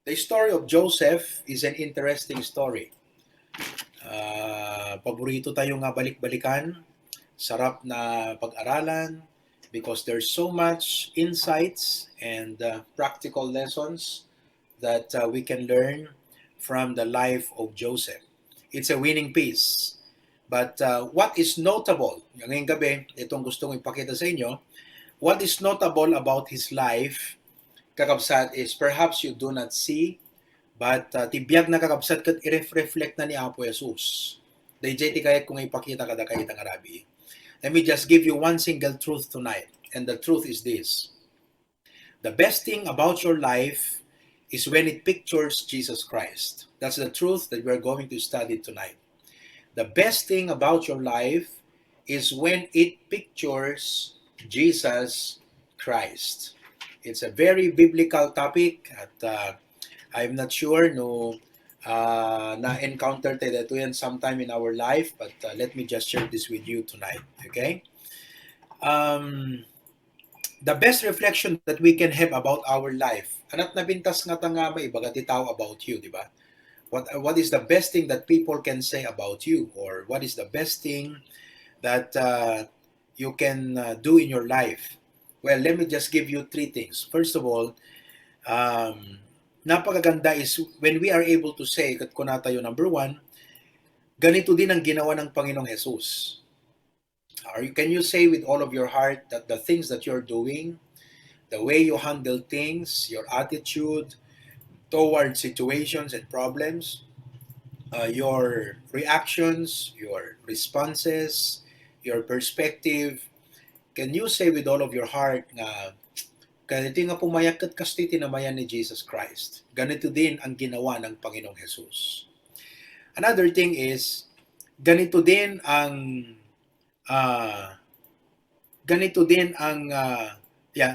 The story of Joseph is an interesting story. Paborito tayo nga balik-balikan, sarap na pag-aralan because there's so much insights and practical lessons that we can learn from the life of Joseph. It's a winning piece. But what is notable, ngayong gabi, itong gustong ipakita sa inyo, what is notable about his life, kakabsat, is perhaps you do not see, but tibiyag na kakabsat kat i-reflect na ni Apo Jesus. Dayjay ti kayat kung ipakita kada kayat ang Arabi. Let me just give you one single truth tonight. And the truth is this. The best thing about your life is when it pictures Jesus Christ. That's the truth that we're going to study tonight. The best thing about your life is when it pictures Jesus Christ. It's a very biblical topic at I'm not sure no na-encounter tayo ito yan sometime in our life, but let me just share this with you tonight, okay? The best reflection that we can have about our life, anat nabintas nga nga may baga titaw about you, di ba? What is the best thing that people can say about you, or what is the best thing that you can do in your life? Well, let me just give you three things. First of all, napakaganda is when we are able to say, kat kuna tayo number one, ganito din ang ginawa ng Panginoong Hesus. Can you say with all of your heart that the things that you're doing, the way you handle things, your attitude toward situations and problems, your reactions, your responses, your perspective, can you say with all of your heart na ganito nga pumayak at kasti tinamayan ni Jesus Christ. Ganito din ang ginawa ng Panginoong Hesus. Another thing is, ganito din ang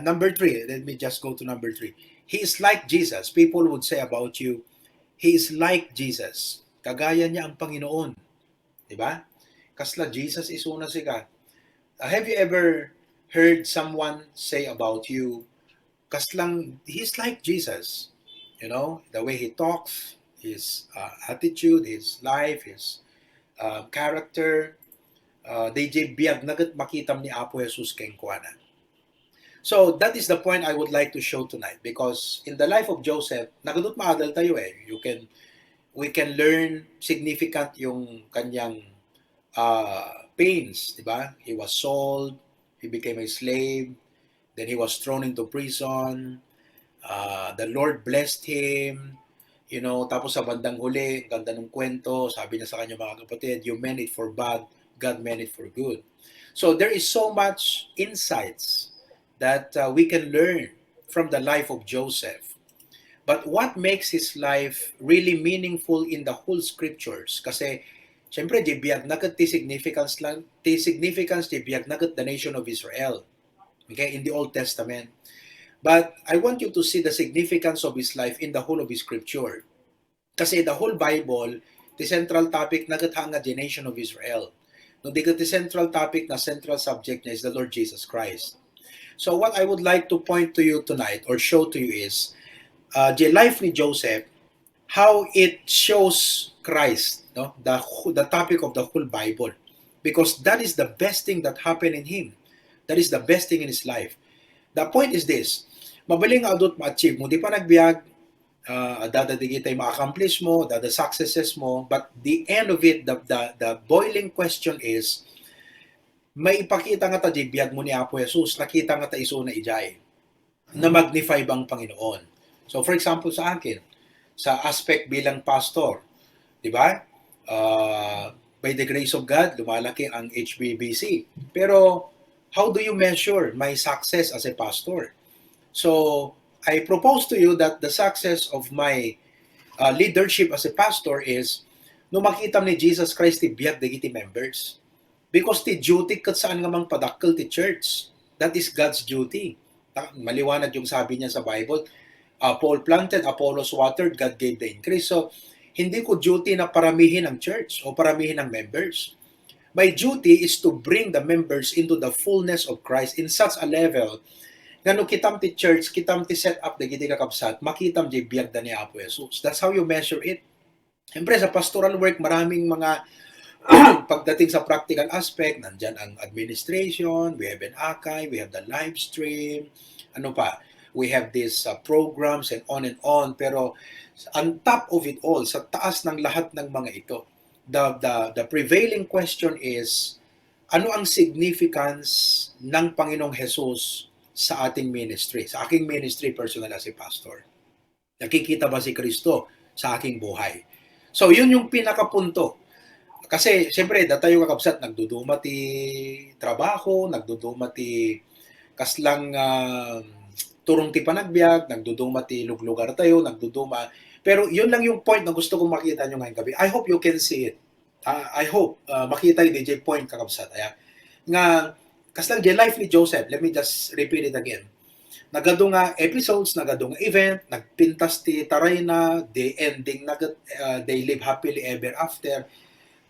number 3. Let me just go to number 3. He is like Jesus. People would say about you, he is like Jesus. Kagaya niya ang Panginoon. Diba? Kasla Jesus is una siya. Have you ever heard someone say about you, kaslang, he's like Jesus. You know, the way he talks, his attitude, his life, his character, DJ biyag nagat makitam ni Apo Jesus keng kuana. So that is the point I would like to show tonight, because in the life of Joseph, nagadot maadal tayo eh. We can learn significant yung kanyang pains, di ba? He was sold, he became a slave, then he was thrown into prison. The Lord blessed him. You know, tapos sa bandang huli, ganda ng kwento, sabi niya sa kanya mga kapatid, you meant it for bad, God meant it for good. So there is so much insights that we can learn from the life of Joseph. But what makes his life really meaningful in the whole scriptures? Kasi, syempre, di biyag nagat ti significance di biyag nagat the nation of Israel. Okay, in the Old Testament. But I want you to see the significance of his life in the whole of his scripture. Kasi the whole Bible, the central topic nagatanga the nation of Israel. No, the central topic na central subject niya is the Lord Jesus Christ. So what I would like to point to you tonight or show to you is the life ni Joseph, how it shows Christ, no? The topic of the whole Bible. Because that is the best thing that happened in him. That is the best thing in his life. The point is this, mabaling adult ma-achieve mo, di pa nagbiag, dadadigitay ma-accomplish mo, dada successes mo, but the end of it, the boiling question is, may ipakita nga ta di biag mo ni Apo Jesus, nakita nga ta iso na ijay, na magnify bang Panginoon. So for example sa akin, sa aspect bilang pastor, di ba? By the grace of God, lumalaki ang HBBC. Pero how do you measure my success as a pastor? So, I propose to you that the success of my leadership as a pastor is no makita ni Jesus Christ ti biag dagiti members. Because ti duty kat saan nga mang padakkel ti church. That is God's duty. Maliwanag yung sabi niya sa Bible. Paul planted, Apollos watered, God gave the increase. So, hindi ko duty na paramihin ang church o paramihin ang members. My duty is to bring the members into the fullness of Christ in such a level Ngano kitam ti church, kitam ti set up dagiti kakabsat, makitam di biyag da ni Apo Jesus. That's how you measure it. Siyempre sa pastoral work, maraming mga pagdating sa practical aspect, nandyan ang administration, we have an archive, we have the live stream, ano pa, we have these programs and on and on. Pero on top of it all, sa taas ng lahat ng mga ito, the prevailing question is, ano ang significance ng Panginoong Hesus sa ating ministry, sa aking ministry personal as a pastor? Nakikita ba si Kristo sa aking buhay? So, yun yung pinakapunto. Kasi, siyempre, datayo kakabsat, nagduduma ti trabaho, nagduduma ti kaslang turong ti panagbiag, nagduduma ti lugar tayo, nagduduma. Pero yun lang yung point na gusto kong makita nyo ngayong gabi. I hope you can see it. I hope makita yung DJ point kakabsat. Nga, kaslang the life ni Joseph, let me just repeat it again. Nagado nga episodes, nagado nga event, nagpintas ti taray na, the ending, they live happily ever after.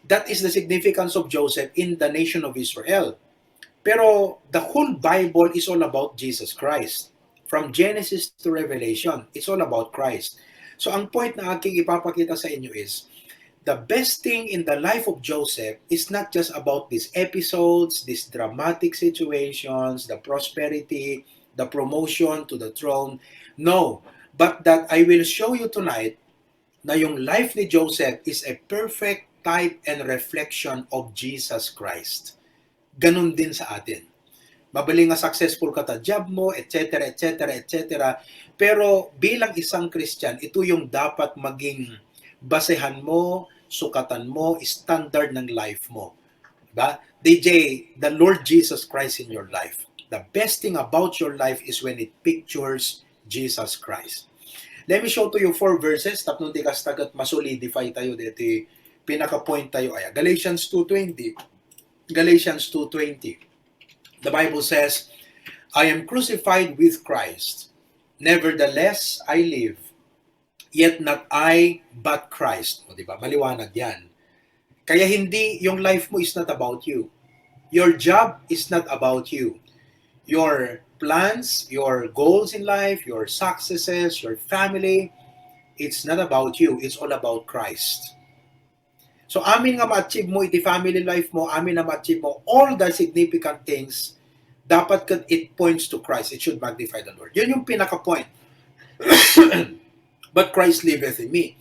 That is the significance of Joseph in the nation of Israel. Pero the whole Bible is all about Jesus Christ. From Genesis to Revelation, it's all about Christ. So ang point na aking ipapakita sa inyo is, the best thing in the life of Joseph is not just about these episodes, these dramatic situations, the prosperity, the promotion to the throne. No, but that I will show you tonight na yung life ni Joseph is a perfect type and reflection of Jesus Christ. Ganun din sa atin. Mabali nga successful ka ta job mo, etc., etc., etc. Pero bilang isang Christian, ito yung dapat maging basehan mo, sukatan mo, standard ng life mo. Diba? DJ, the Lord Jesus Christ in your life. The best thing about your life is when it pictures Jesus Christ. Let me show to you 4 verses, tapos di kastagat masolidify tayo dito, pinaka-point tayo ay Galatians 2:20. Galatians 2:20. The Bible says, I am crucified with Christ. Nevertheless, I live. Yet not I, but Christ. O diba? Maliwanag yan. Kaya hindi, yung life mo is not about you. Your job is not about you. Your plans, your goals in life, your successes, your family, it's not about you. It's all about Christ. So amin nga ma-achieve mo iti family life mo, amin na ma-achieve mo all the significant things, dapat it points to Christ. It should magnify the Lord. Yun yung pinaka-point. But Christ liveth in me.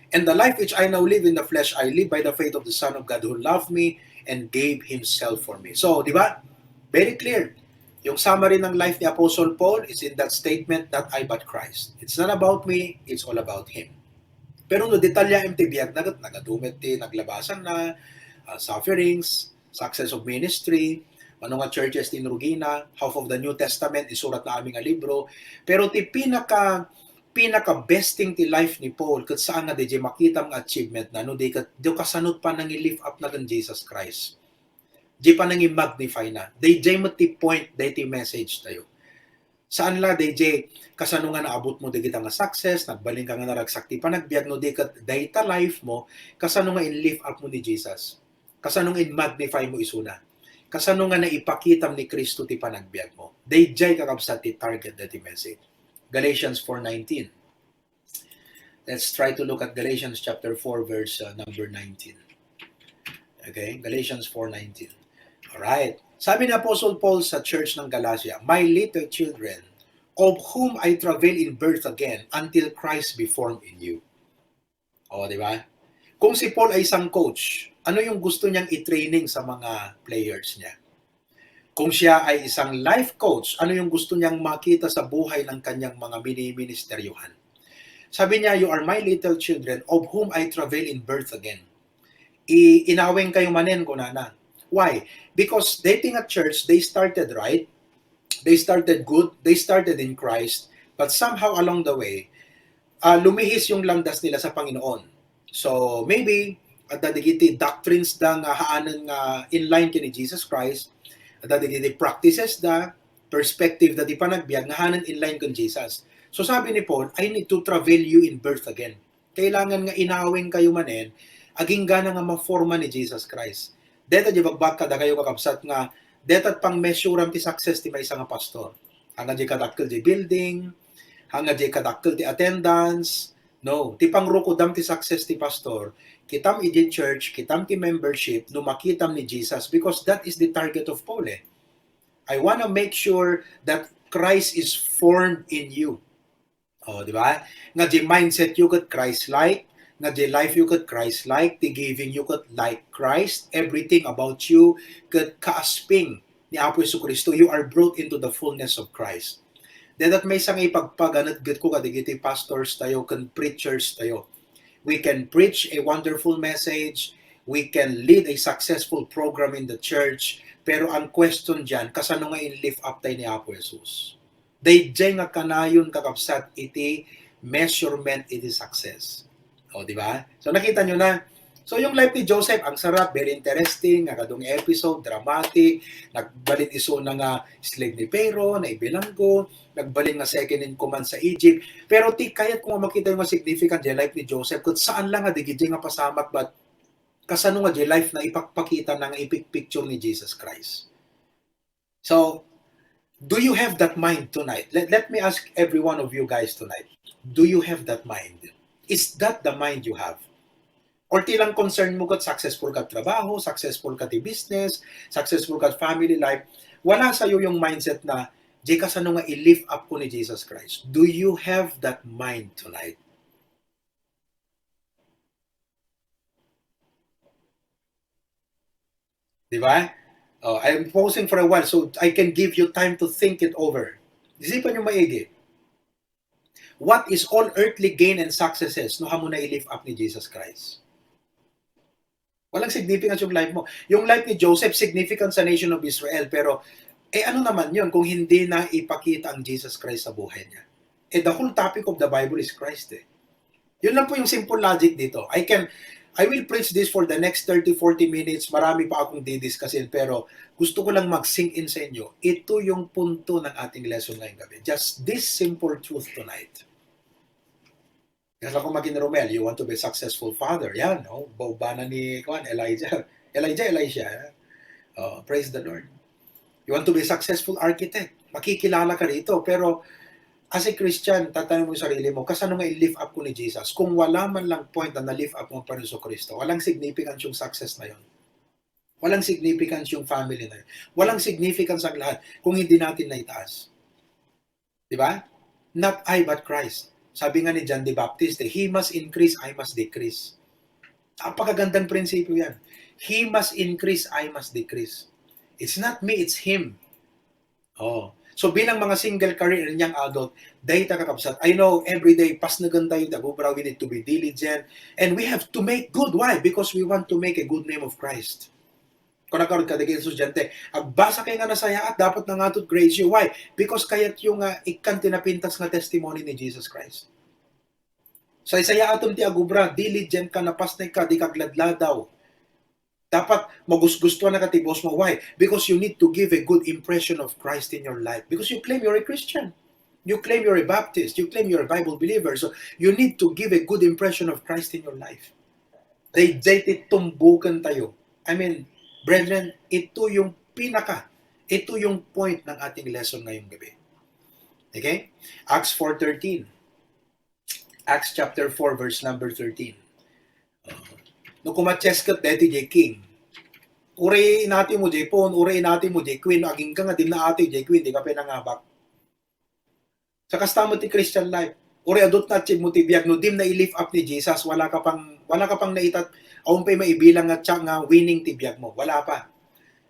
And the life which I now live in the flesh, I live by the faith of the Son of God who loved me and gave Himself for me. So, di ba? Very clear. Yung summary ng life ni Apostle Paul is in that statement, not I but Christ. It's not about me, it's all about Him. Pero no detalya MT biyag nagadumit ti naglabasan na sufferings, success of ministry, mga churches ti Rugina, half of the New Testament isurat na aming libro. Pero ti pinaka best thing ti life ni Paul ket saan nga DJ makita ang achievement na no di kasanod pa nang i-lift up na kan Jesus Christ. Di pa nang i-magnify na. DJ mo ti point, ti message tayo. Saan la, DJ, kasano nga naabot mo di kita nga success, nagbaling ka nga naragsakti pa, nagbiag no di ka data life mo, kasano nga in-lift up mo ni Jesus. Kasano nga in-magnify mo isuna. Kasano nga naipakitam ni Kristo ti panagbiag mo. DJ kakabsat ti target ti message. Galatians 4:19. Let's try to look at Galatians chapter 4 verse number 19. Okay, Galatians 4:19. Alright. Sabi ni Apostle Paul sa church ng Galatia, my little children, of whom I travail in birth again until Christ be formed in you. O, di ba? Kung si Paul ay isang coach, ano yung gusto niyang i-training sa mga players niya? Kung siya ay isang life coach, ano yung gusto niyang makita sa buhay ng kanyang mga mini-ministeryuhan? Sabi niya, you are my little children, of whom I travail in birth again. Inaweng kayo manen ko na. Why? Because dating at church, they started right, they started good, they started in Christ, but somehow along the way, lumihis yung landas nila sa Panginoon. So maybe, at dadigiti doctrines da nga haanan nga in line kini Jesus Christ, at dadigiti practices da, perspective da di panagbiag nga haanan in line kini Jesus. So sabi ni Paul, I need to travail you in birth again. Kailangan nga inaweng kayo manen, aging gana nga ma-forma ni Jesus Christ. Deta di bagbaka da kayo kakabsat nga, deta pang measuram ti success ti may isang pastor. Hanga di kadakkel di building, hanga di kadakkel di attendance. No, ti pangrukudam ti success ti pastor. Kitam iji church, kitam ti membership, no makitam ni Jesus because that is the target of Paul eh. I want to make sure that Christ is formed in you. Oh, di ba? Nga di mindset you could Christ-like, nga di life you could Christ-like, the giving you could like Christ, everything about you could kaasping ni Apo Jesucristo. You are brought into the fullness of Christ. That may sang ipagpaganat gud ko kadigiti pastors tayo, kan preachers tayo. We can preach a wonderful message, we can lead a successful program in the church, pero ang question dyan, kasano nga in-lift up tayo ni Apo Jesus? Dayjay nga kanayon kakabsat iti measurement iti success. O, di ba? So nakita nyo na. So yung life ni Joseph, ang sarap, very interesting, kadong episode, dramatic, nagbalit iso na nga slave ni Pharaoh, na ibilanggo, nagbaling na second in command sa Egypt. Pero ti kayat kung makita yung significant di life ni Joseph, kung saan lang nga digidi nga pasamak, but kasano nga di life na ipakpakita ng ipik-picture ni Jesus Christ. So, do you have that mind tonight? Let me ask every one of you guys tonight. Do you have that mind? Is that the mind you have? Or tilang concern mo kat successful ka trabaho, successful ka ti business, successful ka family life, wala sa'yo yung mindset na, di ka sano nga i-lift up ko ni Jesus Christ. Do you have that mind tonight? Di ba? I'm pausing for a while so I can give you time to think it over. Isipan nyo maigi. What is all earthly gain and successes no hamo na i-lift up ni Jesus Christ? Walang significance yung life mo. Yung life ni Joseph, significant sa nation of Israel, pero ano naman yun kung hindi na ipakita ang Jesus Christ sa buhay niya? The whole topic of the Bible is Christ eh. Yun lang po yung simple logic dito. I will preach this for the next 30-40 minutes. Marami pa akong didiscusin, pero gusto ko lang mag-sink in sa inyo. Ito yung punto ng ating lesson ngayong gabi. Just this simple truth tonight. Kasi ako maging Romel, you want to be a successful father. Yan, no? Baubana ni Elijah. Elisha. Oh, praise the Lord. You want to be a successful architect. Makikilala ka rito. Pero as a Christian, tatanong mo yung sarili mo, kasano nga i-lift up ko ni Jesus? Kung wala man lang point na na-lift up mo pa rin sa Kristo, walang significance yung success na yun. Walang significance yung family na yun. Walang significance ang lahat kung hindi natin naitaas. Diba? Not I, but Christ. Sabi nga ni John the Baptist, he must increase, I must decrease. Napakagandang prinsipyo yan. He must increase, I must decrease. It's not me, it's him. Oh. So bilang mga single career and young adult, dahil kakapsat, I know every day, pas na ganda yung dagubra, we need to be diligent, and we have to make good. Why? Because we want to make a good name of Christ. Kung nakaroon ka daging estudyante, agbasa kayo nga na saya at dapat na nga to grace you. Why? Because kayat yung ikan tinapintas nga testimony ni Jesus Christ. Sa isaya atom ti agubra, diligent ka, napasnay ka, di kagladladaw. Dapat magusgustuhan na katibos mo. Why? Because you need to give a good impression of Christ in your life. Because you claim you're a Christian. You claim you're a Baptist. You claim you're a Bible believer. So you need to give a good impression of Christ in your life. They tumbukan tayo. I mean, brethren, ito yung ito yung point ng ating lesson ngayong gabi. Okay? Acts 4:13. Acts chapter 4, verse number 13. No kumatcheskat deti jay king. Uri inati mo jay pon, uri inati mo jay queen, aging ka nga din na ati jay queen, di ka pinangabak. Sa kastamo ti Christian life, uri adot na chig mo ti biag, no dim na i-lift up ni Jesus, wala ka pang naitat, aun pa'y maibilang nga tiyang nga winning ti biag mo. Wala pa.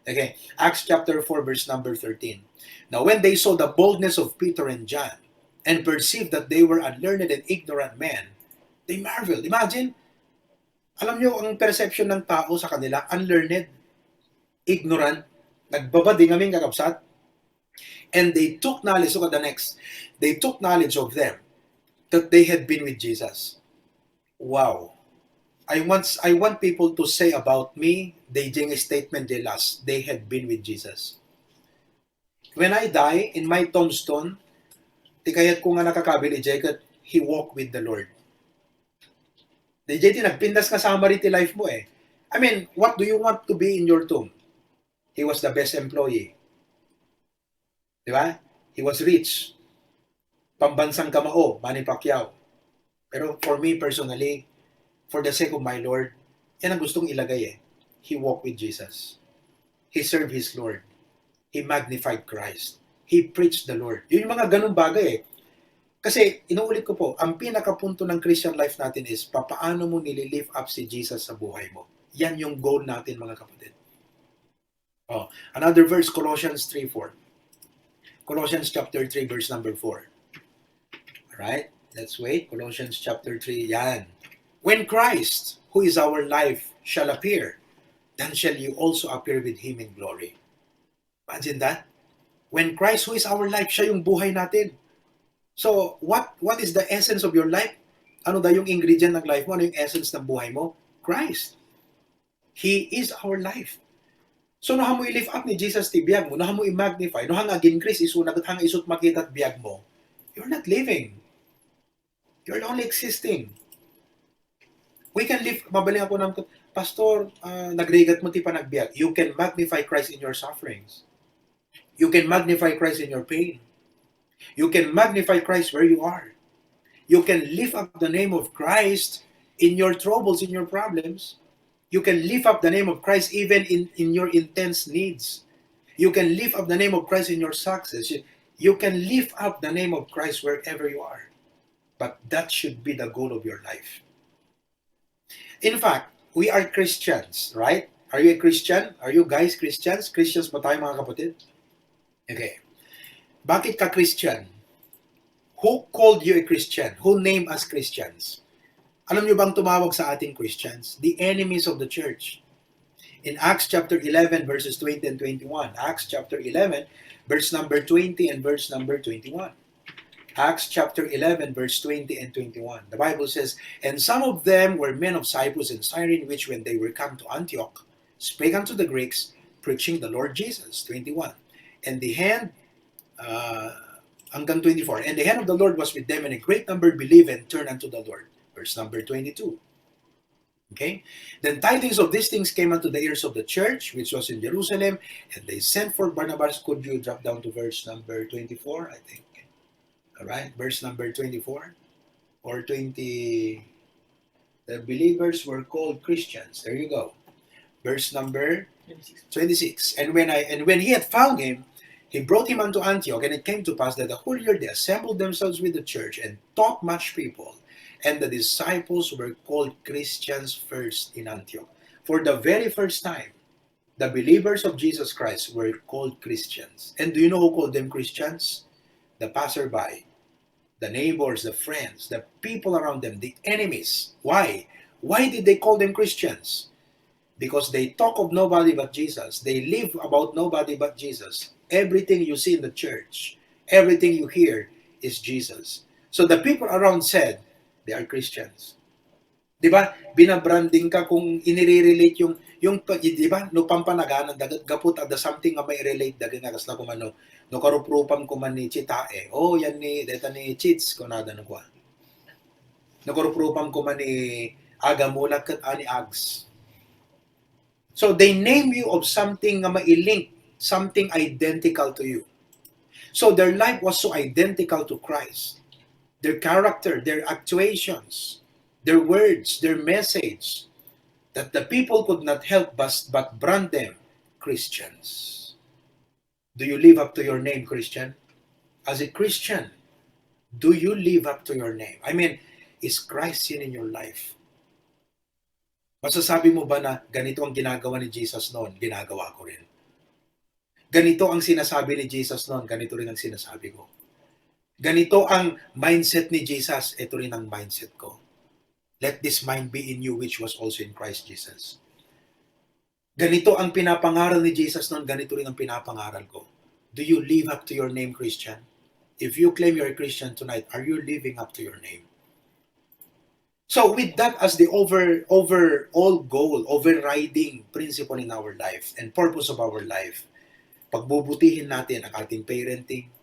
Okay, Acts chapter 4, verse number 13. Now when they saw the boldness of Peter and John, and perceived that they were unlearned and ignorant men, they marveled. Imagine, alam nyo, ang perception ng tao sa kanila, unlearned, ignorant, nagbabading aming kakapsat, and they took knowledge, look at the next, they took knowledge of them, that they had been with Jesus. Wow. I want people to say about me, they ding a statement they last, they had been with Jesus. When I die, in my tombstone, di kayat ko nga nakakabili, Jacob, he walked with the Lord. Di JT, nagpindas ka summary ti life mo eh. I mean, what do you want to be in your tomb? He was the best employee. Di ba? He He was rich. Pambansang kamao, Manny Pacquiao. Pero for me personally, for the sake of my Lord, yan ang gustong ilagay eh. He walked with Jesus. He served His Lord. He magnified Christ. He preached the Lord. Yun yung mga ganun bagay eh. Kasi, inuulit ko po, ang pinakapunto ng Christian life natin is, papaano mo nililift up si Jesus sa buhay mo. Yan yung goal natin, mga kapatid. Oh, another verse, Colossians 3:4. Colossians chapter 3, verse number 4. Alright? Let's wait. Colossians chapter 3, yan. When Christ, who is our life, shall appear, then shall you also appear with Him in glory. Imagine that. When Christ, who is our life, siya yung buhay natin. So, what is the essence of your life? Ano da yung ingredient ng life mo? Ano yung essence ng buhay mo? Christ. He is our life. So, noha mo i-lift up ni Jesus ti biyag mo, noha mo i-magnify, noha nga Christ iso, hang isut makita at biyag mo, you're not living. You're only existing. We can live, mabaling ako ng, Pastor, nagregat mo ti pa nagbiag. You can magnify Christ in your sufferings. You can magnify Christ in your pain. You can magnify Christ where you are. You can lift up the name of Christ in your troubles, in your problems. You can lift up the name of Christ even in your intense needs. You can lift up the name of Christ in your success. You can lift up the name of Christ wherever you are. But that should be the goal of your life. In fact, we are Christians, right? Are you a Christian? Are you guys Christians? Christians ba tayo, mga kapatid? Okay. Bakit ka Christian? Who called you a Christian? Who named us Christians? Alam niyo bang tumawag sa ating Christians? The enemies of the church. In Acts chapter 11, verses 20 and 21. Acts chapter 11, verse number 20 and verse number 21. Acts chapter 11, verse 20 and 21. The Bible says, and some of them were men of Cyprus and Cyrene, which when they were come to Antioch, spake unto the Greeks, preaching the Lord Jesus. 21. And the hand, hanggang 24. And the hand of the Lord was with them, and a great number believed and turned unto the Lord. Verse number 22. Okay? Then tidings of these things came unto the ears of the church, which was in Jerusalem, and they sent for Barnabas. Could you drop down to verse number 24, I think? Alright, verse number 24 or 20. The believers were called Christians. There you go. Verse number 26. And when he had found him, he brought him unto Antioch, and it came to pass that the whole year they assembled themselves with the church and taught much people. And the disciples were called Christians first in Antioch. For the very first time, the believers of Jesus Christ were called Christians. And do you know who called them Christians? The passerby, the neighbors, the friends, the people around them, the enemies. Why? Why did they call them Christians? Because they talk of nobody but Jesus. They live about nobody but Jesus. Everything you see in the church, everything you hear is Jesus. So the people around said, they are Christians. Di ba? Binabranding ka kung inire-relate yung di ba? No pampanaganan dagat gapot at something nga may relate dagat nga kasla kung ano. No karuprupan ko man ni Chitae. Oh, yan ni deta ni Chits ko nada no kwa. No karuprupan ko man ni Agamulak kat ani Ags. So they name you of something nga mailink, something identical to you. So their life was so identical to Christ. Their character, their actuations, their words, their message, that the people could not help but brand them Christians. Do you live up to your name, Christian? As a Christian, do you live up to your name? I mean, is Christ seen in your life? Masasabi mo ba na ganito ang ginagawa ni Jesus noon, ginagawa ko rin? Ganito ang sinasabi ni Jesus noon, ganito rin ang sinasabi ko. Ganito ang mindset ni Jesus, ito rin ang mindset ko. Let this mind be in you which was also in Christ Jesus. Ganito ang pinapangaral ni Jesus noon, ganito rin ang pinapangaral ko. Do you live up to your name, Christian? If you claim you're a Christian tonight, are you living up to your name? So with that as the overall goal, overriding principle in our life and purpose of our life, pagbubutihin natin ang ating parenting,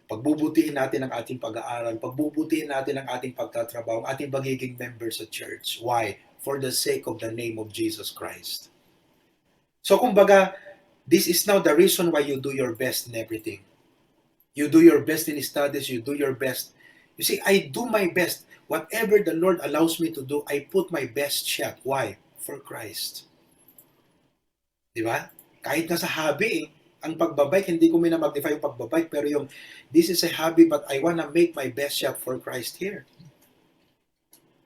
pagbubutihin natin ang ating pag-aaral, pagbubutihin natin ang ating pagtatrabaho, ang ating pagiging member sa church. Why? For the sake of the name of Jesus Christ. So kumbaga, this is now the reason why you do your best in everything. You do your best in studies, you do your best. You see, I do my best. Whatever the Lord allows me to do, I put my best shot. Why? For Christ. Di ba? Kahit nga sa hobby, ang pagbabike, hindi ko minamagnify yung pagbabike, pero yung, this is a hobby, but I wanna make my best shot for Christ here.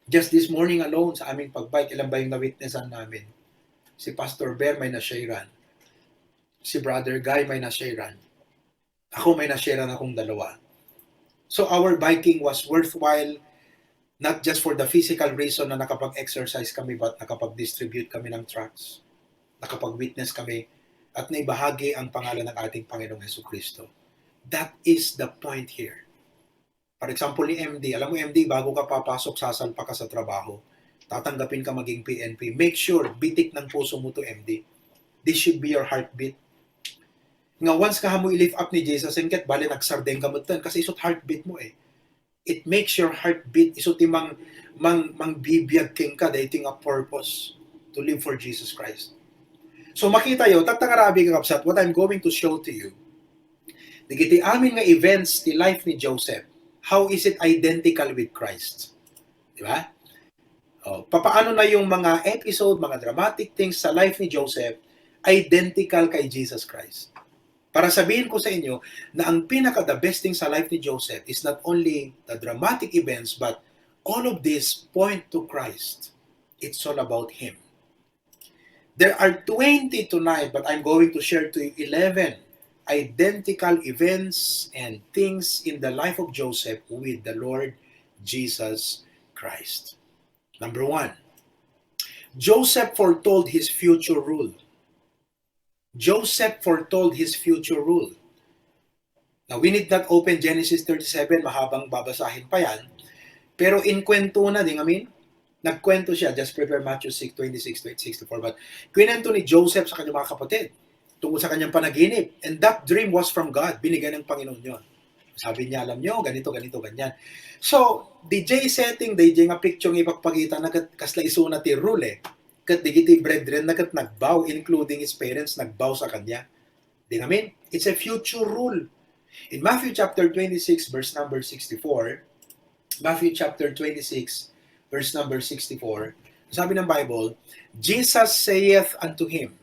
Just this morning alone, sa aming pagbike, ilan ba yung na-witnessan namin? Si Pastor Bear may na-sharean. Si Brother Guy may na-sharean. Ako may na-sharean akong dalawa. So our biking was worthwhile, not just for the physical reason na nakapag-exercise kami, but nakapag-distribute kami ng tracts, nakapag-witness kami, at naibahagi ang pangalan ng ating Panginoong Hesukristo. That is the point here. For example, ni MD, alam mo MD, bago ka papasok, sasalpa ka sa trabaho, tatanggapin ka maging PNP, make sure, bitik ng puso mo to MD. This should be your heartbeat. Nga once ka mo i-lift up ni Jesus, and ket bali nagsardeng ka mo tan, kasi isot heartbeat mo eh. It makes your heartbeat, isot mang bibiyag king ka, dating a purpose to live for Jesus Christ. So makita yo, tatangarabi ka kapsat, what I'm going to show to you, digiti amin nga events ti life ni Joseph, how is it identical with Christ? Di ba? Papaano na yung mga episode, mga dramatic things sa life ni Joseph, identical kay Jesus Christ. Para sabihin ko sa inyo na ang pinaka-the best thing sa life ni Joseph is not only the dramatic events, but all of this point to Christ. It's all about Him. There are 20 tonight, but I'm going to share to you 11 identical events and things in the life of Joseph with the Lord Jesus Christ. Number 1, Joseph foretold his future rule. Joseph foretold his future rule. Now, we need not open Genesis 37, mahabang babasahin pa yan. Pero in kwento na, nagkwento siya, just prepare Matthew 6:26-64. But kwento ni Joseph sa kanyang mga kapatid tungkol sa kanyang panaginip. And that dream was from God. Binigay ng Panginoon yun. Sabi niya, alam nyo, ganito, ganyan. So, DJ setting, DJ nga picture ng ipagpagita na kasla isuna ti rule eh. Kat digiti brethren na kat nagbow, including his parents, nagbow sa kanya. It's a future rule. In Matthew chapter 26, verse number 64, Matthew chapter 26, verse number 64, sabi ng Bible, Jesus saith unto him,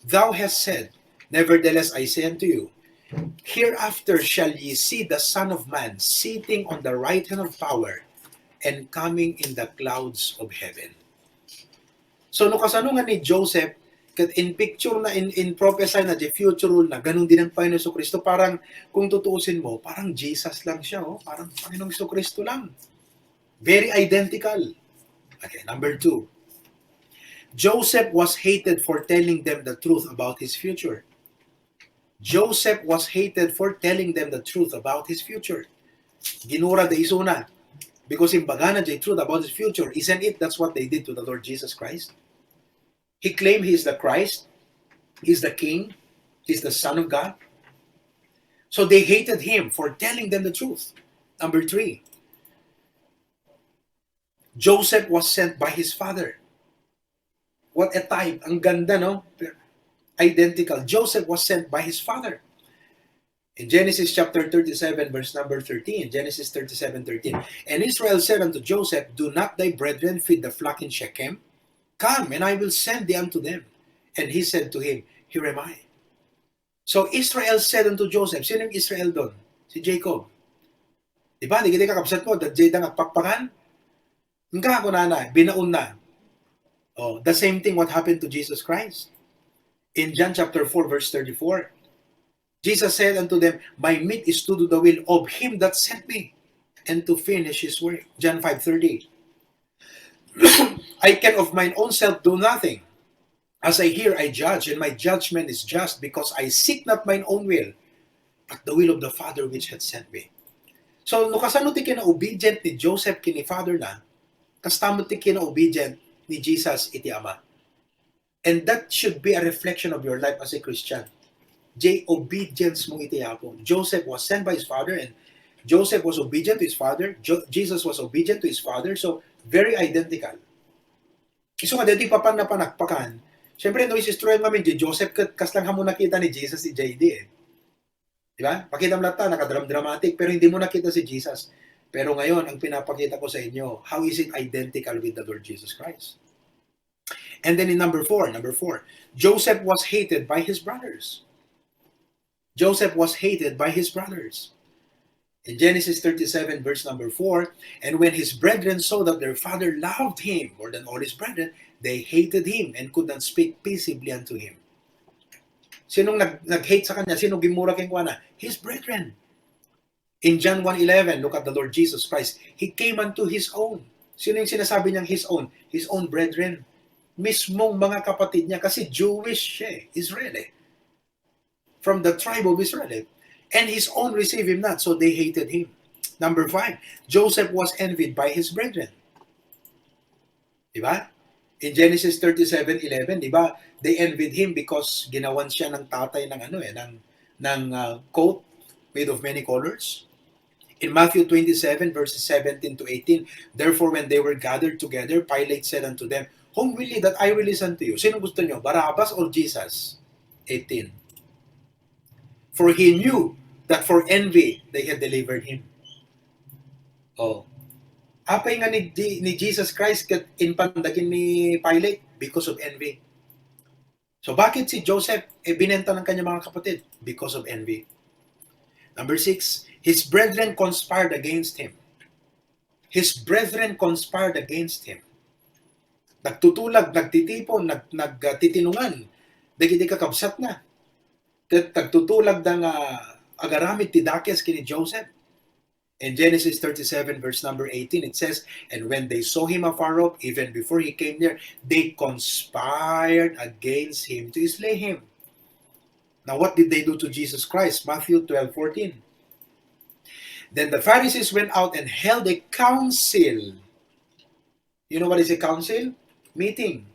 Thou hast said, nevertheless I say unto you, hereafter shall ye see the Son of Man sitting on the right hand of power and coming in the clouds of heaven. So, no kasanungan ni Joseph, in picture na, in prophesy na, the future rule na, ganun din ang Panginoon Jesucristo, parang, kung tutuusin mo, parang Jesus lang siya, parang Panginoong Jesucristo lang. Very identical. Okay, number 2. Joseph was hated for telling them the truth about his future. Joseph was hated for telling them the truth about his future. Ginura de isuna. Because imbaga na the truth about his future, isn't it? That's what they did to the Lord Jesus Christ. He claimed he is the Christ, he's the King, he's the Son of God. So they hated him for telling them the truth. Number 3, Joseph was sent by his father. What a type. Ang ganda, no? Identical. Joseph was sent by his father. In Genesis chapter 37, verse number 13, Genesis 37:13, and Israel said unto Joseph, Do not thy brethren feed the flock in Shechem? Come, and I will send thee unto them. And he said to him, Here am I. So Israel said unto Joseph, sino yung Israel doon? Si Jacob. Diba? Di kita kakapsat mo, that Jada nga pakpakan? Nga ako na, binaon na. The same thing what happened to Jesus Christ. In John chapter 4, verse 34, Jesus said unto them, My meat is to do the will of him that sent me, and to finish his work. John 5:30. I can of mine own self do nothing. As I hear, I judge, and my judgment is just, because I seek not mine own will, but the will of the Father which hath sent me. So, no kasano ti kina-obedient ni Joseph kini Father na, kastamot ti kina-obedient ni Jesus iti Ama. And that should be a reflection of your life as a Christian. Obedience mo iti Apo. Joseph was sent by his father, and Joseph was obedient to his father. Jesus was obedient to his father. So, very identical. Iso nga dito papan na panakpakan. Siyempre, no, isistruyan kami di Joseph, kaslang hamo nakita ni Jesus si JD eh. Di ba? Pakita mo lahat nakadram-dramatic, pero hindi mo nakita si Jesus. Pero ngayon, ang pinapakita ko sa inyo, how is it identical with the Lord Jesus Christ? And then in number four, Joseph was hated by his brothers. Joseph was hated by his brothers. In Genesis 37, verse number 4, and when his brethren saw that their father loved him more than all his brethren, they hated him and could not speak peaceably unto him. Sinong nag-hate sa kanya? Sinong gimura kay kuana? His brethren. In John 1:11, look at the Lord Jesus Christ. He came unto his own. Sino yung sinasabi niyang his own? His own brethren. Mismong mga kapatid niya kasi Jewish siya, Israeli. From the tribe of Israel. And his own received him not, so they hated him. Number 5, Joseph was envied by his brethren. Diba? In Genesis 37:11, diba? They envied him because ginawan siya ng tatay ng coat made of many colors. In Matthew 27, verses 17 to 18, therefore when they were gathered together, Pilate said unto them, whom will ye that I release unto you? Sino gusto nyo? Barabbas or Jesus? 18. For he knew that for envy they had delivered him. Oh. Apay nga ni Jesus Christ kat inpandagin ni Pilate because of envy. So bakit si Joseph binenta ng kanyang mga kapatid? Because of envy. Number 6, his brethren conspired against him. His brethren conspired against him. Nagtutulag, nagtitipon, nagtitinungan. Dagiti kakabsat na. Nagtutulag ng agaramid ti dakes kini Joseph. In Genesis 37, verse number 18, it says, and when they saw him afar off, even before he came near, they conspired against him to slay him. Now, what did they do to Jesus Christ? Matthew 12:14. Then the Pharisees went out and held a council. You know what is a council? Meeting.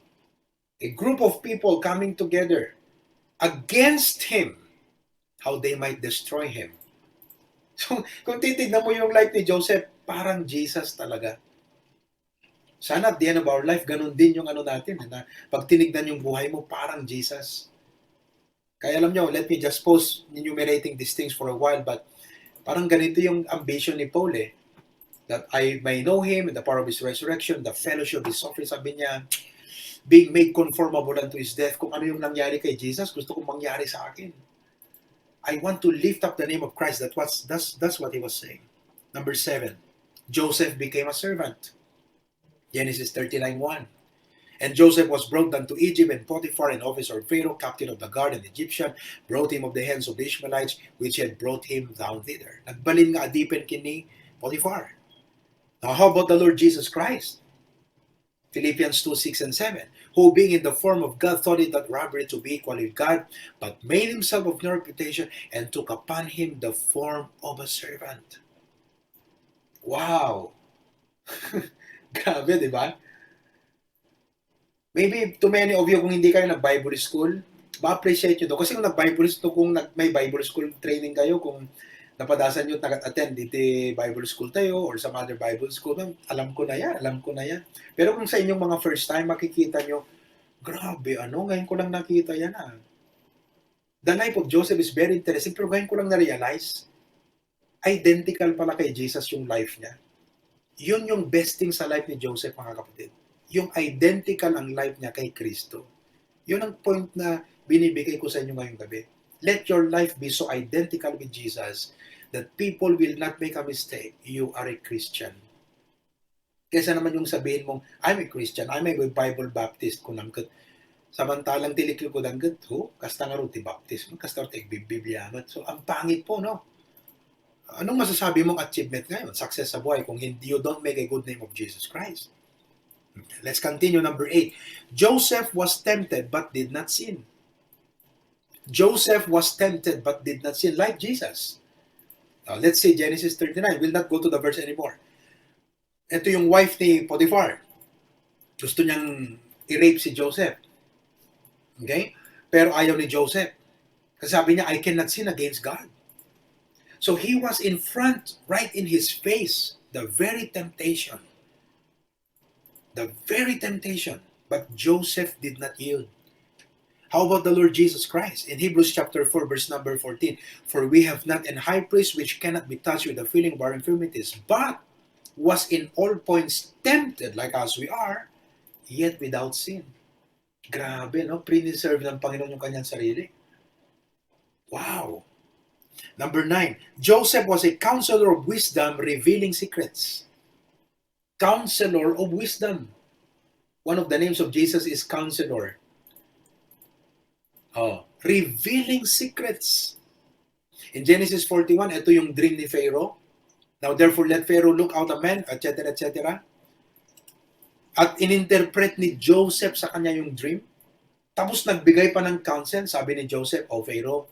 A group of people coming together against him, how they might destroy him. So, kung titignan mo yung life ni Joseph, parang Jesus talaga. Sana at the end of our life, ganun din yung natin. Na pag tinignan yung buhay mo, parang Jesus. Kaya alam nyo, let me just pause enumerating these things for a while, but parang ganito yung ambition ni Paul that I may know him in the power of his resurrection, the fellowship of his suffering, sabi niya, being made conformable unto his death. Kung ano yung nangyari kay Jesus, gusto kong mangyari sa akin. I want to lift up the name of Christ. That's what he was saying. Number 7, Joseph became a servant. Genesis 39:1. And Joseph was brought unto Egypt, and Potiphar, an officer of Pharaoh, captain of the guard, and Egyptian, brought him of the hands of the Ishmaelites, which had brought him down thither. Nagbalin nga adipin kini Potiphar. Now, how about the Lord Jesus Christ? Philippians 2:6 and 7. Who being in the form of God thought it not robbery to be equal with God, but made himself of no reputation, and took upon him the form of a servant. Wow! Grabe, di ba? Maybe to many of you, kung hindi kayo nag-Bible school, ma-appreciate nyo to. Kasi kung nag-Bible school, kung may Bible school training kayo, kung napadasan nyo at nag-attend dito Bible school tayo or some other Bible school, alam ko na yan. Pero kung sa inyong mga first time, makikita nyo, grabe, ngayon ko lang nakita yan The life of Joseph is very interesting, pero ngayon ko lang na-realize, identical pala kay Jesus yung life niya. Yun yung best thing sa life ni Joseph, mga kapatid. Yung identical ang life niya kay Kristo. Yun ang point na binibigay ko sa inyo ngayong gabi. Let your life be so identical with Jesus that people will not make a mistake. You are a Christian. Kesa naman yung sabihin mong, I'm a Christian, I'm a Bible Baptist, kunangkat. Samantalang tilikil ko danggat, kasta nga rin ti Baptist, kasta rin ti Bibliamat. So, ang pangit po, no? Anong masasabi mong achievement ngayon? Success sa buhay kung hindi you don't make a good name of Jesus Christ. Let's continue. Number 8. Joseph was tempted but did not sin. Joseph was tempted but did not sin like Jesus. Let's say Genesis 39. We'll not go to the verse anymore. Ito yung wife ni Potiphar. Gusto niyang i-rape si Joseph. Okay? Pero ayaw ni Joseph. Kasi sabi niya, I cannot sin against God. So he was in front, right in his face, the very temptation. The very temptation. But Joseph did not yield. How about the Lord Jesus Christ? In Hebrews chapter 4, verse number 14, for we have not an high priest which cannot be touched with the feeling of our infirmities, but was in all points tempted like as we are, yet without sin. Grabe, no? Pre-reserve ng Panginoon yung kanyang sarili. Wow. Number 9, Joseph was a counselor of wisdom, revealing secrets. Counselor of wisdom. One of the names of Jesus is Counselor. Revealing secrets. In Genesis 41, ito yung dream ni Pharaoh. Now therefore let Pharaoh look out a man, etc., etc. At ininterpret ni Joseph sa kanya yung dream. Tapos nagbigay pa ng counsel, sabi ni Joseph, Pharaoh,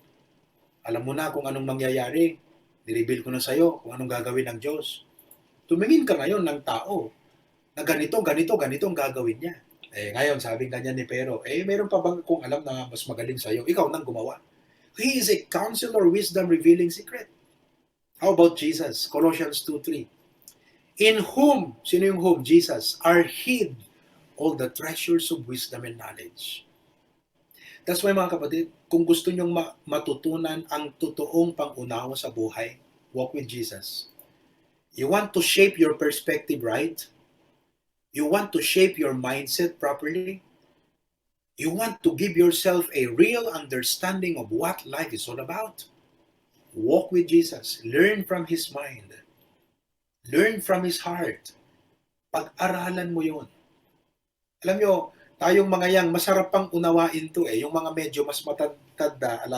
alam mo na kung anong mangyayari. Nireveal ko na sa'yo kung anong gagawin ng Diyos. Tumingin ka ngayon ng tao na ganito ang gagawin niya. Ngayon, sabi ganyan ni Pharaoh, meron pa bang kung alam na mas magaling sa'yo? Ikaw nang gumawa. He is a counselor, wisdom, revealing secret. How about Jesus? Colossians 2:3. In whom, sino yung whom? Jesus, are hid all the treasures of wisdom and knowledge. That's why mga kapatid, kung gusto nyong matutunan ang totoong pangunawa sa buhay, walk with Jesus. You want to shape your perspective right? You want to shape your mindset properly? You want to give yourself a real understanding of what life is all about? Walk with Jesus. Learn from His mind. Learn from His heart. Pag-aralan mo yun. Alam nyo, tayong mga yang, masarap pang unawain to Yung mga medyo mas matanda,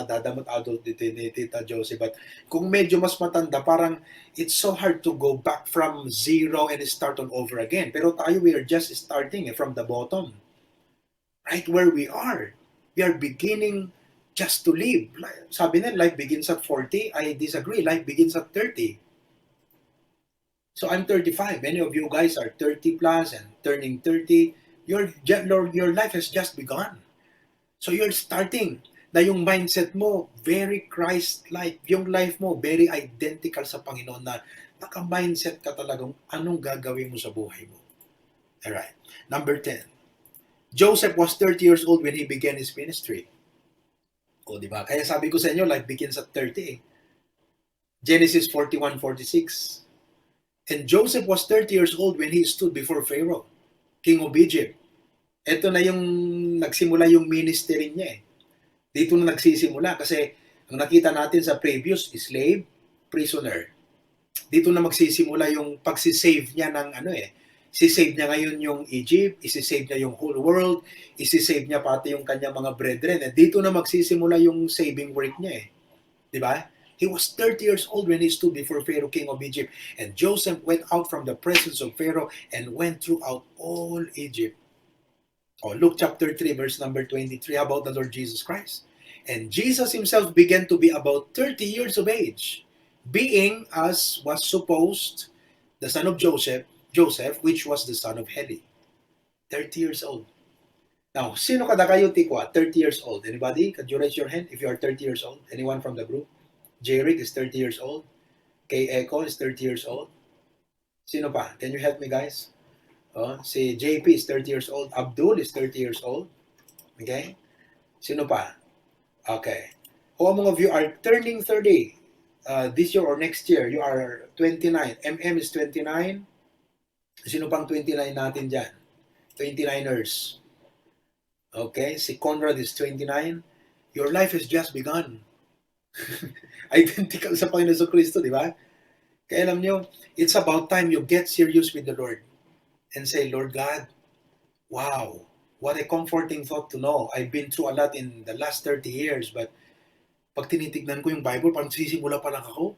dadamot adult dito ni Tita Josie, but kung medyo mas matanda, parang it's so hard to go back from zero and start all over again. Pero tayo, we are just starting from the bottom. Right where we are. We are beginning just to live. Sabi nila, life begins at 40. I disagree. Life begins at 30. So I'm 35. Many of you guys are 30 plus and turning 30. Your life has just begun. So you're starting na yung mindset mo, very Christ-like. Yung life mo, very identical sa Panginoon na naka-mindset ka talagang anong gagawin mo sa buhay mo. Alright. Number 10. Joseph was 30 years old when he began his ministry. Diba? Kaya sabi ko sa inyo, life begins at 30. Genesis 41:46. And Joseph was 30 years old when he stood before Pharaoh, king of Egypt. Ito na yung nagsimula yung ministry niya Dito na nagsisimula kasi ang nakita natin sa previous, slave, prisoner. Dito na magsisimula yung pagsisave niya ng sisave niya ngayon yung Egypt, isisave niya yung whole world, isisave niya pati yung kanyang mga brethren. Dito na magsisimula yung saving work niya Di ba? He was 30 years old when he stood before Pharaoh, king of Egypt. And Joseph went out from the presence of Pharaoh and went throughout all Egypt. Luke chapter 3, verse number 23, about the Lord Jesus Christ. And Jesus himself began to be about 30 years of age, being, as was supposed, the son of Joseph, which was the son of Heli. 30 years old. Now, sino kada kayo tikwa? 30 years old. Anybody? Can you raise your hand if you are 30 years old? Anyone from the group? Jerick is 30 years old. Kay Echo is 30 years old. Sino pa? Can you help me, guys? Si JP is 30 years old. Abdul is 30 years old. Okay? Sino pa? Okay. Who among of you are turning 30 this year or next year? You are 29. MM is 29. Sino pang 29 natin dyan? 29ers. Okay? Si Conrad is 29. Your life has just begun. Identical sa Panginoon sa Kristo, di ba? Kaya alam nyo, it's about time you get serious with the Lord and say, Lord God, wow, what a comforting thought to know. I've been through a lot in the last 30 years, but pag tinitignan ko yung Bible, parang sisimula pa lang ako.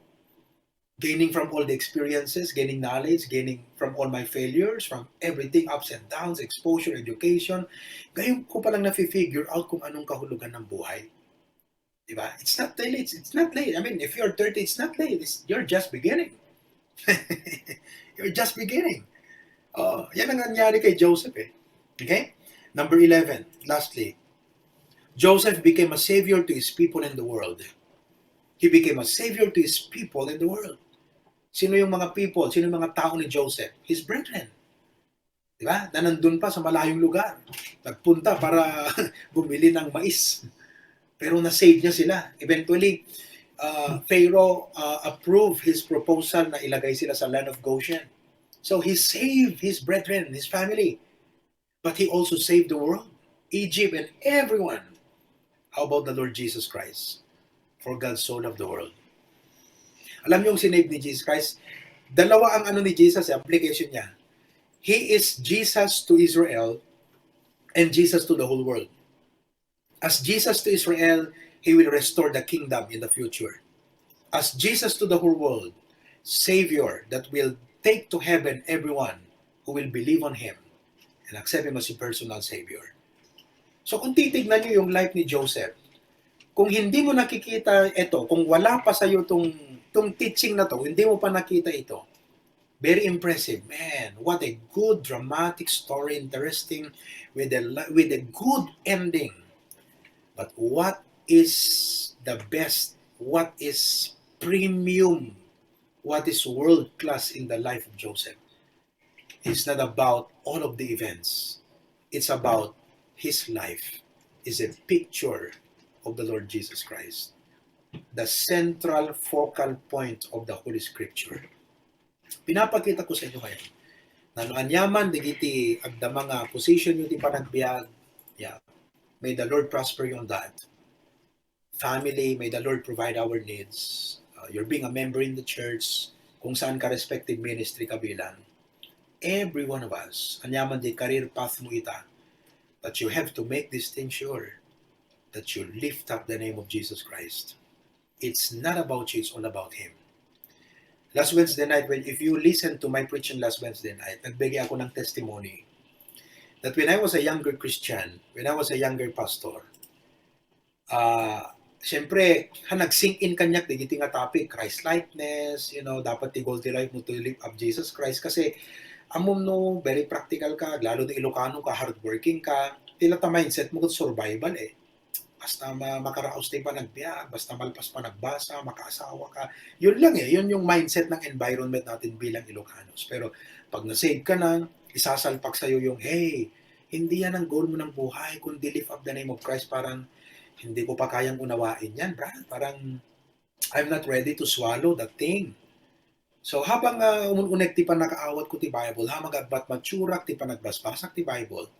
Gaining from all the experiences, gaining knowledge, gaining from all my failures, from everything, ups and downs, exposure, education. Ngayon ko palang na-figure out kung anong kahulugan ng buhay. Diba? It's not late. It's not late. I mean, if you're 30, it's not late. You're just beginning. You're just beginning. Yan ang nangyari kay Joseph Okay? Number 11, lastly. Joseph became a savior to his people in the world. He became a savior to his people in the world. Sino yung mga people? Sino yung mga tao ni Joseph? His brethren. Di ba? Na nandun pa sa malayong lugar. Nagpunta para bumili ng mais. Pero na-save niya sila. Eventually, Pharaoh approved his proposal na ilagay sila sa land of Goshen. So he saved his brethren, his family. But he also saved the world, Egypt and everyone. How about the Lord Jesus Christ? For God so loved the world. Alam niyo yung sinave ni Jesus Christ? Dalawa ang ano ni Jesus, application niya. He is Jesus to Israel and Jesus to the whole world. As Jesus to Israel, He will restore the kingdom in the future. As Jesus to the whole world, Savior that will take to heaven everyone who will believe on Him and accept Him as your personal Savior. So kung titignan niyo yung life ni Joseph, kung hindi mo nakikita ito, kung wala pa sa iyo tong teaching na to, hindi mo pa nakita ito, very impressive. Man, what a good dramatic story, interesting, with a good ending. But what is the best? What is premium? What is world-class in the life of Joseph? It's not about all of the events. It's about his life. It's a picture of the Lord Jesus Christ. The central focal point of the Holy Scripture. Pinapakita ko sa inyo ngayon na anyaman digiti agda mga position yung di pa nagbiag. Yeah. May the Lord prosper you on that. Family, may the Lord provide our needs. You're being a member in the church, kung saan ka respective ministry ka bilang. Every one of us, anyaman di career path mo ita, but you have to make this thing sure that you lift up the name of Jesus Christ. It's not about you, it's all about Him. Last Wednesday night, if you listen to my preaching last Wednesday night, nagbigay ako ng testimony that when I was a younger Christian, when I was a younger pastor, siyempre, nag-sink in kanyak, digiti nga topic, Christ-likeness, dapat tigol ti life mo to lift up Jesus Christ. Kasi, amom no, very practical ka, lalo na Ilocano ka, hardworking ka, tilata mindset mo kung survival eh. Basta makaraos tayo pa nagbiyak, basta malpas pa nagbasa, makaasawa ka. Yun lang eh, yun yung mindset ng environment natin bilang Ilocanos. Pero pag na-save ka na, isasalpak sa'yo yung, hey, hindi yan ang goal mo ng buhay, kundi lift up the name of Christ. Parang, hindi ko pa kayang unawain yan, Brad. Parang, I'm not ready to swallow that thing. So, habang umununeg ti pa nakaawat ko ti Bible, hamag agbat matsurak ti pa nagbasbasak ti Bible,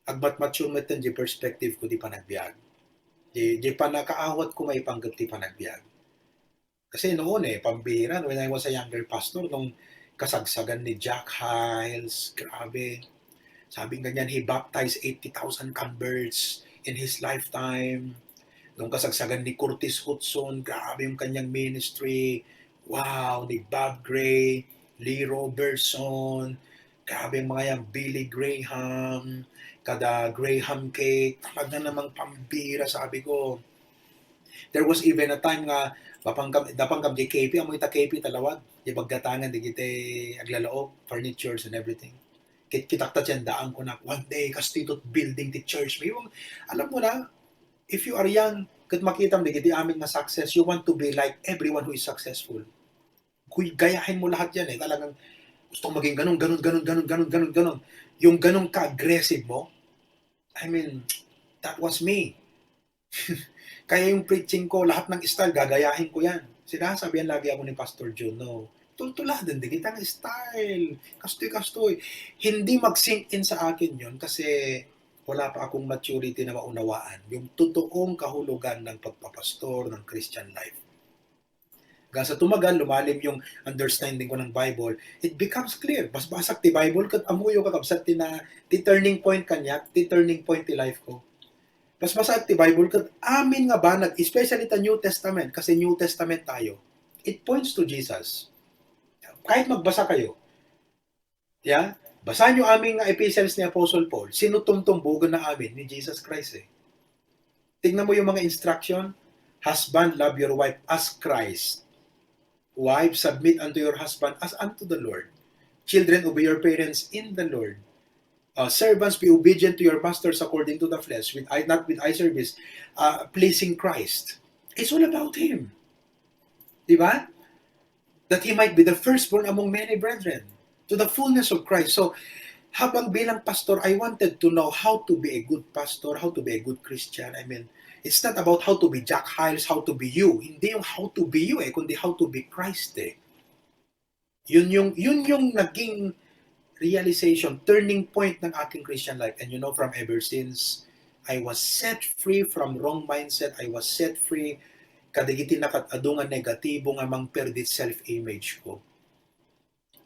agbat matsur metten di perspective ko ti pa nagbiag. Di pa nakaawat ko may panggap ti pa nagbiag. Kasi noon pambira, when I was a younger pastor, nung kasagsagan ni Jack Hiles, grabe. Sabing ganyan, he baptized 80,000 converts in his lifetime. Nung kasagsagan ni Curtis Hudson, grabe yung kanyang ministry. Wow, ni Bob Gray, Lee Robertson, grabe yung mga yan, Billy Graham, kada Graham cake, talaga namang pambira, sabi ko. There was even a time nga, dapanggam di KP, amoy ta KP talawag, di bagdatangan, di kita aglalaok, furnitures and everything. Kitakta dyan, daan ko na, one day, kastito building the church. May alam mo na, if you are young, kat makita mo, di amin na success, you want to be like everyone who is successful. Kung gayahin mo lahat yan talagang gusto maging ganun. Yung ganun ka-aggressive mo, I mean, that was me. Kaya yung preaching ko, lahat ng style, gagayahin ko yan. Sinasabihan lagi ako ni Pastor John, no, tultuladan din kita ng style, kastoy. Hindi mag-sink in sa akin yon kasi wala pa akong maturity na maunawaan yung totoong kahulugan ng pagpapastor, ng Christian life. Sa tumagal, lumalim yung understanding ko ng Bible, it becomes clear. Basbasak ti Bible, kat amuyo kakabsat ti turning point kanya, ti turning point ti life ko. Basbasak ti Bible, kat amin nga ba, especially ta New Testament, kasi New Testament tayo, it points to Jesus. Kahit magbasa kayo, basahin nyo aming epistles ni Apostle Paul, sinutumtumbugan na amin ni Jesus Christ Tignan mo yung mga instruction, husband, love your wife as Christ. Wives, submit unto your husband as unto the Lord. Children, obey your parents in the Lord. Servants, be obedient to your masters according to the flesh, not with eye service, pleasing Christ. It's all about Him. Diba? That He might be the firstborn among many brethren, to the fullness of Christ. So, Habang bilang pastor, I wanted to know how to be a good pastor, how to be a good Christian. I mean, it's not about how to be Jack Hyles, how to be you. Hindi yung how to be you kundi how to be Christ Yun yung naging realization, turning point ng aking Christian life. And from ever since, I was set free from wrong mindset. I was set free kadagiti nakatadungan negatibo nga mang perdit self-image ko.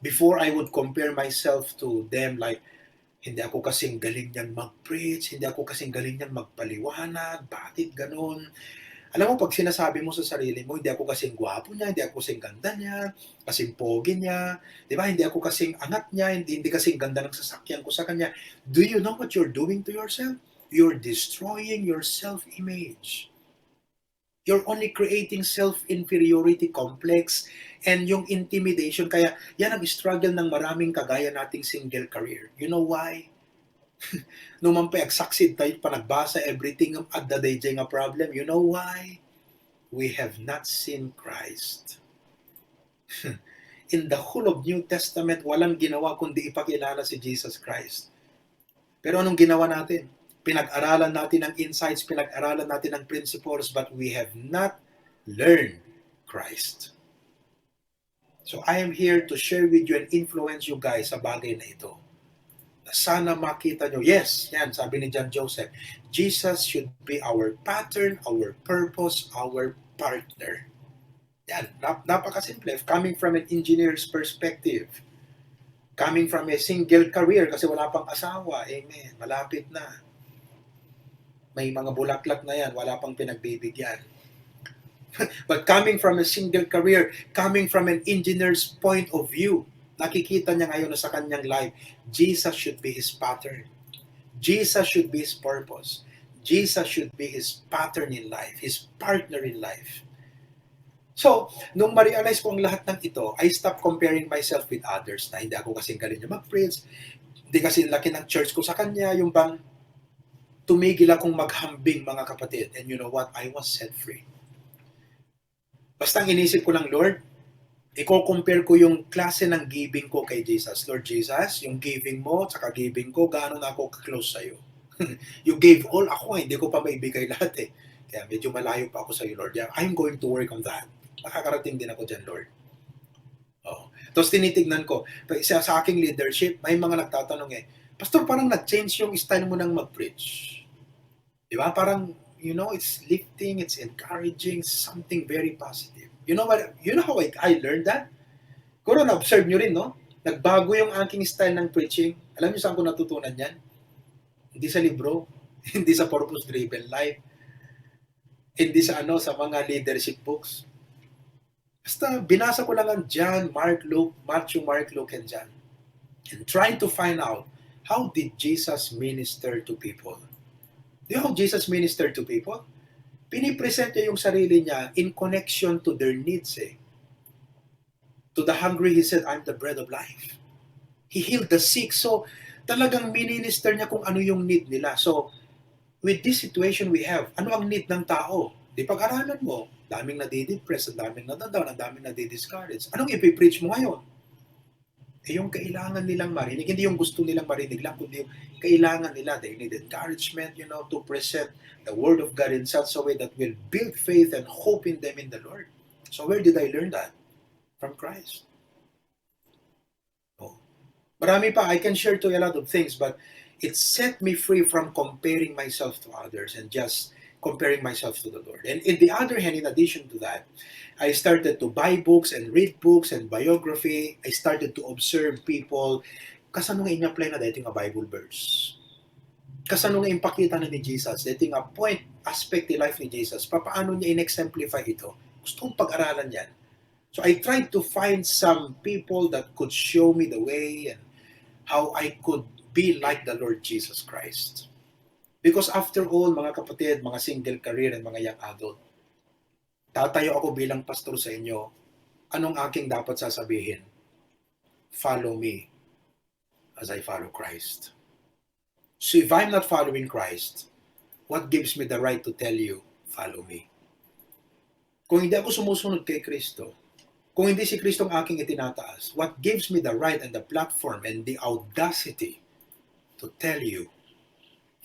Before, I would compare myself to them like, hindi ako kasing galing niyan mag-preach, hindi ako kasing galing niyan magpaliwanag, bakit ganun? Alam mo, pag sinasabi mo sa sarili mo, hindi ako kasing gwapo niya, hindi ako kasing ganda niya, kasing pogi niya, di ba? Hindi ako kasing angat niya, hindi kasing ganda ng sasakyan ko sa kanya. Do you know what you're doing to yourself? You're destroying your self-image. You're only creating self-inferiority complex and yung intimidation. Kaya yan ang struggle ng maraming kagaya nating single career. You know why? Nung succeed tayo pa nagbasa everything at the day nga problem. You know why? We have not seen Christ. In the whole of New Testament, walang ginawa kundi ipakilala si Jesus Christ. Pero anong ginawa natin? Pinag-aralan natin ang insights, pinag-aralan natin ang principles, but we have not learned Christ. So I am here to share with you and influence you guys sa bagay na ito. Sana makita nyo, yes, yan, sabi ni John Joseph, Jesus should be our pattern, our purpose, our partner. Yan, napakasimple. Coming from an engineer's perspective, coming from a single career, kasi wala pang asawa, amen, malapit na. May mga bulaklak na yan, wala pang pinagbibigyan. But coming from a single career, coming from an engineer's point of view, nakikita niya ngayon na sa kanyang life, Jesus should be his pattern. Jesus should be his purpose. Jesus should be his pattern in life, his partner in life. So, nung ma-realize ko ang lahat ng ito, I stopped comparing myself with others na hindi ako kasing galing niya mag-preach, hindi kasi laki ng church ko sa kanya, yung bang tumigil akong maghambing mga kapatid. And you know what? I was set free. Basta ang inisip ko lang, Lord, i-compare ko yung klase ng giving ko kay Jesus. Lord Jesus, yung giving mo, tsaka giving ko, gaano na ako close sa'yo. You gave all ako, hindi ko pa maibigay lahat Kaya medyo malayo pa ako sa'yo, Lord. Yeah, I'm going to work on that. Nakakarating din ako dyan, Lord. Tapos tinitignan ko, sa aking leadership, may mga nagtatanong Pastor, parang nag-change yung style mo ng mag-preach. Di ba? Parang, it's lifting, it's encouraging, something very positive. You know how I learned that? Kung na-observe nyo rin, no? Nagbago yung aking style ng preaching. Alam nyo saan ko natutunan yan? Hindi sa libro, hindi sa purpose-driven life, hindi sa sa mga leadership books. Basta binasa ko lang ang John, Matthew, Mark, Luke, and John. And trying to find out, how did Jesus minister to people? Do you know how Jesus ministered to people? Pinipresent niya yung sarili niya in connection to their needs To the hungry, he said, I'm the bread of life. He healed the sick. So, talagang minister niya kung ano yung need nila. So, with this situation we have, ano ang need ng tao? Di pag-aralan mo, daming nadidepress, daming nadadown, daming nadidiscourage. Anong ipipreach mo ngayon? Yung kailangan nilang marinig, hindi yung gusto nilang marinig lang, kundi yung kailangan nila, they need encouragement, to present the Word of God in such a way that will build faith and hope in them in the Lord. So where did I learn that? From Christ. Marami pa, I can share to you a lot of things, but it set me free from comparing myself to others and just comparing myself to the Lord. And in the other hand, in addition to that, I started to buy books and read books and biography. I started to observe people. Kasano nga in-apply na dito nga Bible verse? Kasano nga impakita na ni Jesus? Dito nga point, aspect ni life ni Jesus. Paano niya in-exemplify ito? Gusto kong pag-aralan yan. So I tried to find some people that could show me the way and how I could be like the Lord Jesus Christ. Because after all, mga kapatid, mga single career and mga young adult, tatayo ako bilang pastor sa inyo, anong aking dapat sasabihin? Follow me as I follow Christ. So if I'm not following Christ, what gives me the right to tell you, follow me? Kung hindi ako sumusunod kay Kristo, kung hindi si Kristo ang aking itinataas, what gives me the right and the platform and the audacity to tell you,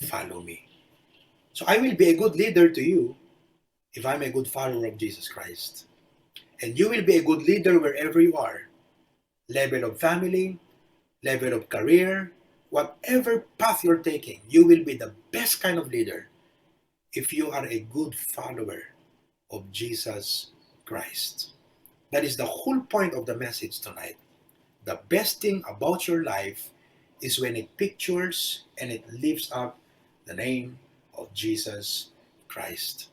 follow me. So I will be a good leader to you if I'm a good follower of Jesus Christ. And you will be a good leader wherever you are. Level of family, level of career, whatever path you're taking, you will be the best kind of leader if you are a good follower of Jesus Christ. That is the whole point of the message tonight. The best thing about your life is when it pictures and it lifts up the name of Jesus Christ.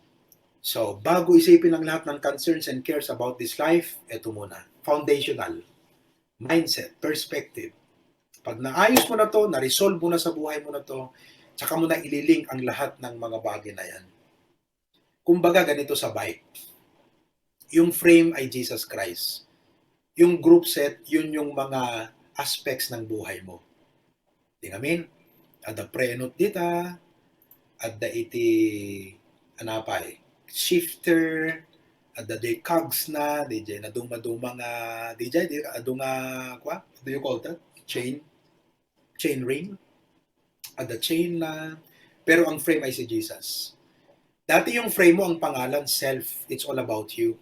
So, bago isipin ang lahat ng concerns and cares about this life, ito muna. Foundational. Mindset, perspective. Pag naayos mo na to, na-resolve mo na sa buhay mo na to, tsaka mo na ililink ang lahat ng mga bagay na yan. Kumbaga ganito sa bike. Yung frame ay Jesus Christ. Yung group set, yun yung mga aspects ng buhay mo. Tingamin? Ada prenot dita, ada iti anapay, shifter, ada day cogs na, DJ na duma-duma nga, DJ, ado nga, what do you call that? Chain ring, ada chain na, pero ang frame ay si Jesus. Dati yung frame mo, ang pangalan, self, it's all about you.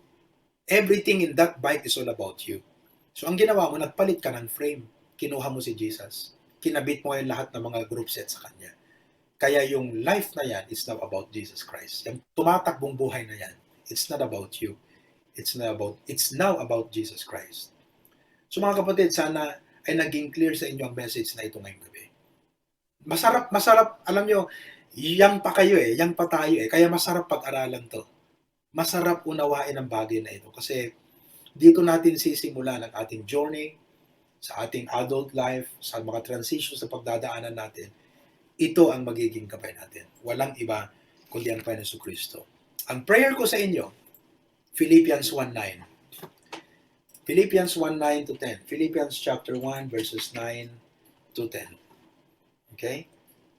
Everything in that bike is all about you. So ang ginawa mo, nagpalit ka ng frame, kinuha mo si Jesus. Kinabit mo yung lahat ng mga group set sa Kanya. Kaya yung life na yan is now about Jesus Christ. Yung tumatakbong buhay na yan, it's not about you. It's now about Jesus Christ. So mga kapatid, sana ay naging clear sa inyo ang message na ito ngayong gabi. Masarap, alam nyo, yang pa kayo yang pa tayo kaya masarap pag-aralan to. Masarap unawain ang bagay na ito kasi dito natin sisimulan ang ating journey sa ating adult life, sa mga transitions sa pagdadaanan natin. Ito ang magiging gabay natin. Walang iba kundi ang Panginoon Jesucristo. Ang prayer ko sa inyo, Philippians 1:9. Philippians 1:9 to 10. Philippians chapter 1 verses 9 to 10. Okay?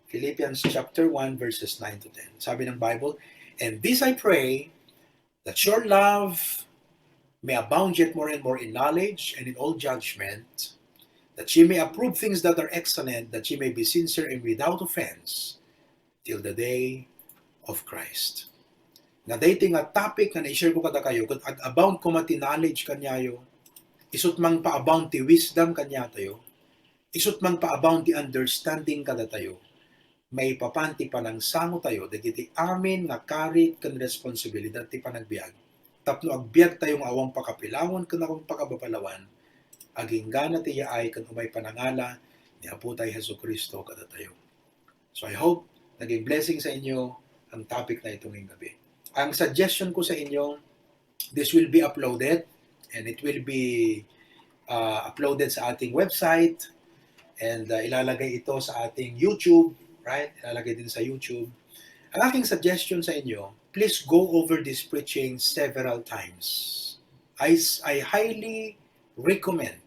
Philippians chapter 1 verses 9 to 10. Sabi ng Bible, "And this I pray, that your love may abound yet more and more in knowledge and in all judgment, that ye may approve things that are excellent, that ye may be sincere and without offense, till the day of Christ." Na dating nga topic na na-share ko kada kayo, kung ag-abound ko mati knowledge kanyayo, isut mang pa-abound ti wisdom kanya tayo, isut mang pa-abound ti understanding kada tayo, may papanti pa ng sango tayo, dagiti amin nga karit kan responsibilidad ti panagbiag. Tapno agbiag tayong awang pakapilawon kan akong pakabapalawan, aging gana ti yaay kan umay panangala ni Apo tayo Jesucristo kada tayo. So I hope naging blessing sa inyo ang topic na ito ngayong gabi. Ang suggestion ko sa inyo, this will be uploaded and it will be uploaded sa ating website and ilalagay ito sa ating YouTube, right? Ilalagay din sa YouTube. Ang aking suggestion sa inyo, please go over this preaching several times. I highly recommend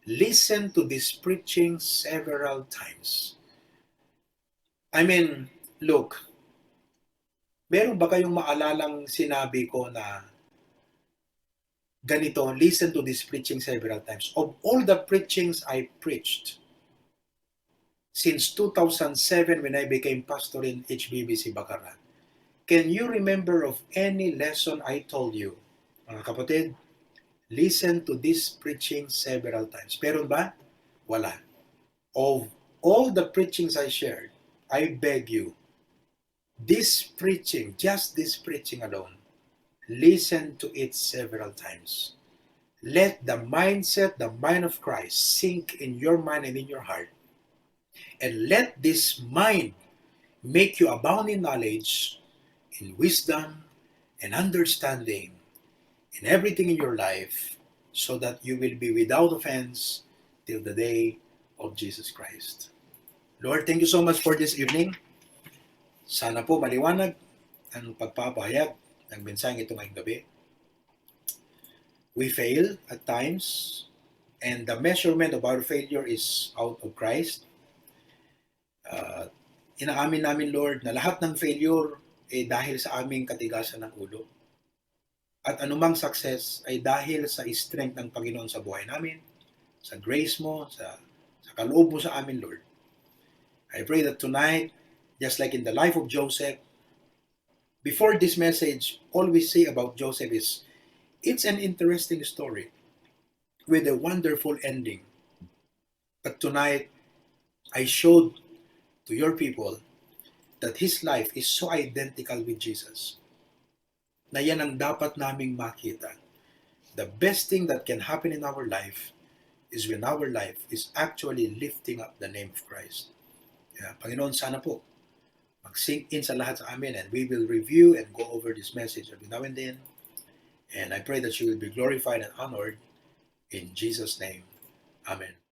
listen to this preaching several times. I mean, look, meron ba kayong maalalang sinabi ko na ganito, listen to this preaching several times? Of all the preachings I preached since 2007 when I became pastor in HBBC Bacarra, can you remember of any lesson I told you? Mga kapatid, listen to this preaching several times. Meron ba? Wala. Of all the preachings I shared, I beg you, this preaching, just this preaching alone, listen to it several times. Let the mindset, the mind of Christ sink in your mind and in your heart. And let this mind make you abound in knowledge, in wisdom, and understanding, in everything in your life, so that you will be without offense till the day of Jesus Christ. Lord, thank you so much for this evening. Sana po maliwanag ang pagpapahayag ng mensaheng ito ngayong gabi. We fail at times, and the measurement of our failure is out of Christ. Inaamin namin, Lord, na lahat ng failure ay dahil sa aming katigasan ng ulo. At anumang success ay dahil sa strength ng Panginoon sa buhay namin, sa grace mo, sa kaloob mo sa amin, Lord. I pray that tonight, just like in the life of Joseph, before this message, all we say about Joseph is it's an interesting story with a wonderful ending. But tonight, I showed to your people that his life is so identical with Jesus na yan ang dapat naming makita. The best thing that can happen in our life is when our life is actually lifting up the name of Christ. Yeah, Panginoon, sana po mag-sink in sa lahat sa amin, and we will review and go over this message every now and then. And I pray that you will be glorified and honored in Jesus' name. Amen.